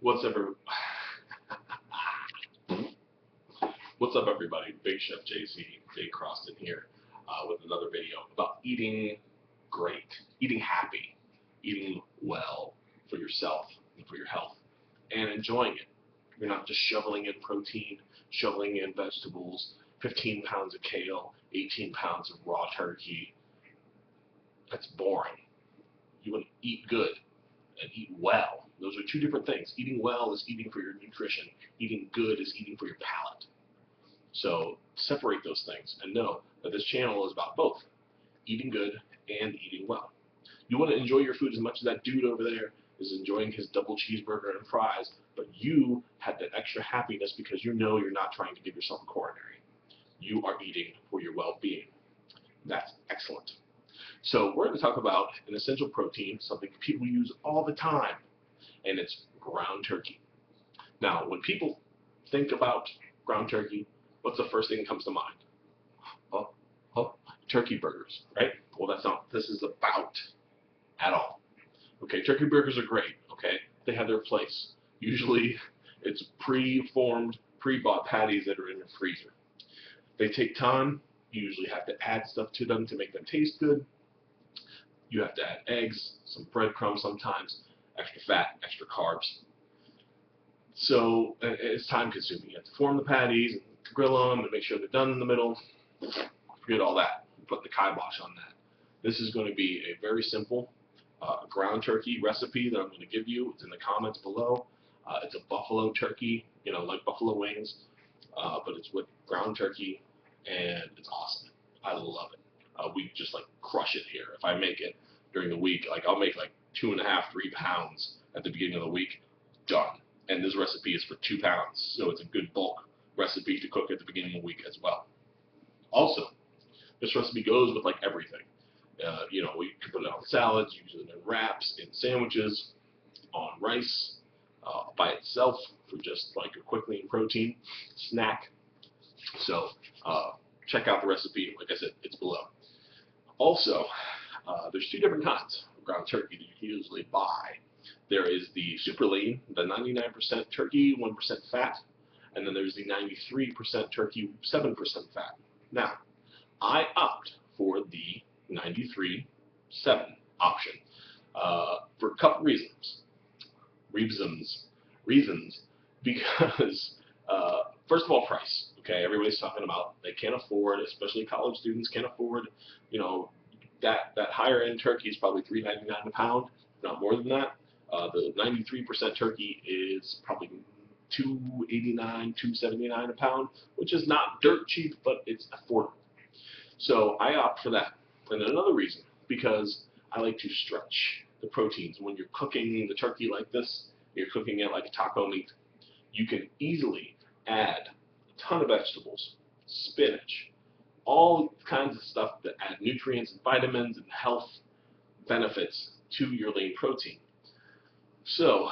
What's up, What's up, everybody? Big Chef JC, Jay Croston here, with another video about eating great, eating happy, eating well for yourself and for your health, and enjoying it. You're not just shoveling in protein, shoveling in vegetables, 15 pounds of kale, 18 pounds of raw turkey. That's boring. You want to eat good and eat well. Those are two different things. Eating well is eating for your nutrition. Eating good is eating for your palate. So separate those things and know that this channel is about both eating good and eating well. You want to enjoy your food as much as that dude over there is enjoying his double cheeseburger and fries, but you had that extra happiness because you know you're not trying to give yourself a coronary. You are eating for your well-being. That's excellent. So we're going to talk about an essential protein, something people use all the time, and it's ground turkey. Now, when people think about ground turkey, what's the first thing that comes to mind? Oh, oh, turkey burgers, right? Well, that's not what this is about at all. Okay, turkey burgers are great, okay? They have their place. Usually, it's pre-formed, pre-bought patties that are in your freezer. They take time. You usually have to add stuff to them to make them taste good. You have to add eggs, some breadcrumbs sometimes, extra fat, extra carbs. So it's time consuming. You have to form the patties, and grill them, and make sure they're done in the middle. Forget all that. Put the kibosh on that. This is going to be a very simple ground turkey recipe that I'm going to give you. It's in the comments below. It's a buffalo turkey, like buffalo wings, but it's with ground turkey, and it's awesome. I love it. We just crush it here. If I make it during the week, I'll make 2.5, 3 pounds at the beginning of the week, done. And this recipe is for 2 pounds, so it's a good bulk recipe to cook at the beginning of the week as well. Also, this recipe goes with everything. We can put it on salads, use it in wraps, in sandwiches, on rice, by itself for just a quick lean protein snack. So check out the recipe. Like I said, it's below. Also, there's 2 different kinds of ground turkey that you can usually buy. There is the super lean, the 99% turkey, 1% fat, and then there's the 93% turkey, 7% fat. Now, I opt for the 93-7 option for a couple reasons. Because first of all, price. Okay, everybody's talking about they can't afford, especially college students can't afford. That higher end turkey is probably $3.99 a pound, not more than that. The 93% turkey is probably $2.89, $2.79 a pound, which is not dirt cheap, but it's affordable. So I opt for that. And another reason, because I like to stretch the proteins. When you're cooking the turkey like this, you're cooking it like a taco meat, you can easily add a ton of vegetables, spinach, all kinds of stuff that add nutrients and vitamins and health benefits to your lean protein. So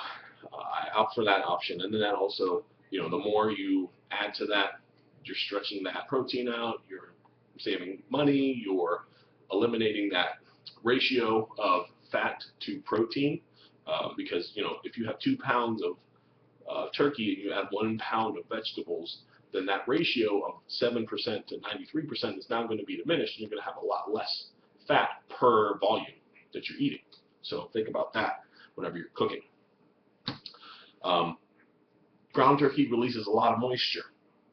I opt for that option, and then that also, the more you add to that, you're stretching that protein out, you're saving money, you're eliminating that ratio of fat to protein, because if you have 2 pounds of turkey and you add 1 pound of vegetables, then that ratio of 7% to 93% is now going to be diminished, and you're going to have a lot less fat per volume that you're eating. So think about that whenever you're cooking. Ground turkey releases a lot of moisture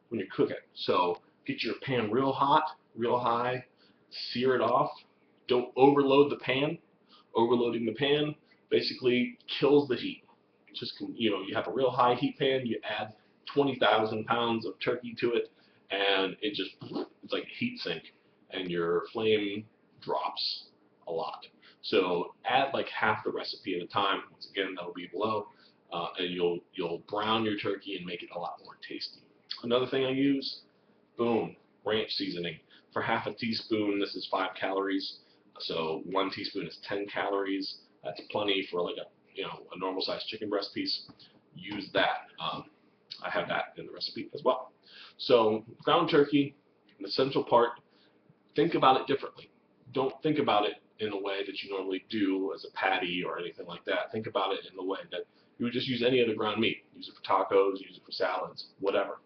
when you cook it. So get your pan real hot, real high, sear it off. Don't overload the pan. Overloading the pan basically kills the heat. Just you have a real high heat pan, you add 20,000 pounds of turkey to it, and it's like a heat sink, and your flame drops a lot. So add half the recipe at a time. Once again, that'll be below, and you'll brown your turkey and make it a lot more tasty. Another thing I use, boom, ranch seasoning. For half a teaspoon, this is 5 calories. So 1 teaspoon is 10 calories. That's plenty for a normal sized chicken breast piece. Use that. I have that in the recipe as well. So ground turkey, an essential part. Think about it differently. Don't think about it in a way that you normally do as a patty or anything like that. Think about it in the way that you would just use any other ground meat. Use it for tacos, use it for salads, whatever.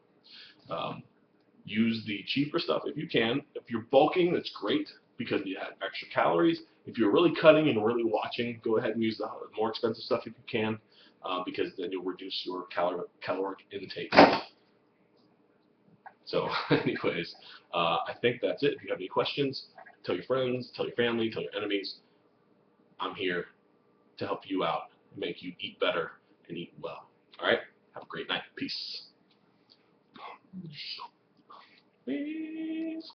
Use the cheaper stuff if you can. If you're bulking, that's great because you have extra calories. If you're really cutting and really watching, go ahead and use the more expensive stuff if you can, because then you'll reduce your caloric intake. So anyways, I think that's it. If you have any questions, tell your friends, tell your family, tell your enemies. I'm here to help you out, make you eat better and eat well. All right? Have a great night. Peace. Peace.